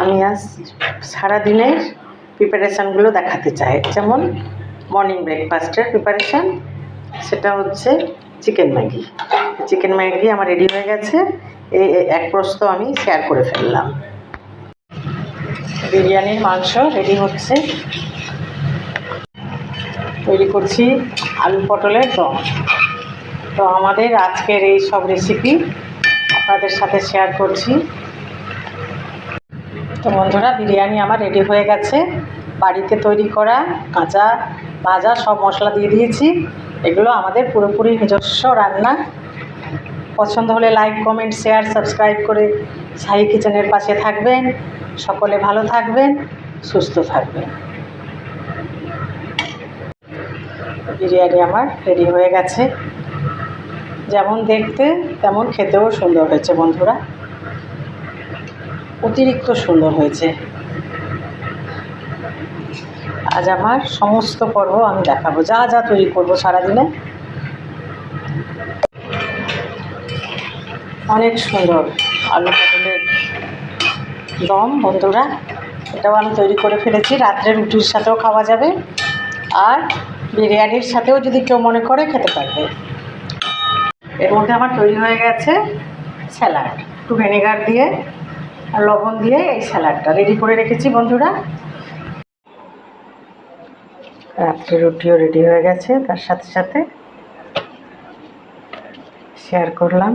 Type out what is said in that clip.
আমি আজ সারাদিনের প্রিপারেশানগুলো দেখাতে চাই। যেমন মর্নিং ব্রেকফাস্টের প্রিপারেশান, সেটা হচ্ছে চিকেন ম্যাগি। চিকেন ম্যাগি আমার রেডি হয়ে গেছে, এই এক প্রস্ত আমি শেয়ার করে ফেললাম। বিরিয়ানির মাংস রেডি হচ্ছে, তৈরি করছি আলু পটলের দম। তো আমাদের আজকের এই সব রেসিপি আপনাদের সাথে শেয়ার করছি। তো বন্ধুরা, বিরিয়ানি আমার রেডি হয়ে গেছে। বাড়িতে তৈরি করা কাঁচা ভাজা সব মশলা দিয়ে দিয়েছি। এগুলো আমাদের পুরোপুরি নিজস্ব রান্না। পছন্দ হলে লাইক, কমেন্ট, শেয়ার, সাবস্ক্রাইব করে সাহি কিচেনের পাশে থাকবেন। সকলে ভালো থাকবেন, সুস্থ থাকবেন। বিরিয়ানি আমার রেডি হয়ে গেছে। যেমন দেখতে তেমন খেতেও সুন্দর হয়েছে বন্ধুরা, অতিরিক্ত সুন্দর হয়েছে। আজ আমার সমস্ত পর্ব আমি দেখাবো, যা যা তৈরি করবো সারাদিনে। অনেক সুন্দর আলু পটলের দম বন্ধুরা, এটাও আমি তৈরি করে ফেলেছি। রাত্রে রুটির সাথেও খাওয়া যাবে, আর বিরিয়ানির সাথেও যদি কেউ মনে করে খেতে পারবে। এর মধ্যে আমার তৈরি হয়ে গেছে স্যালাড, একটু ভিনেগার দিয়ে আর লবণ দিয়ে এই স্যালাডটা রেডি করে রেখেছি বন্ধুরা। রাত্রে রুটিও রেডি হয়ে গেছে, তার সাথে সাথে শেয়ার করলাম।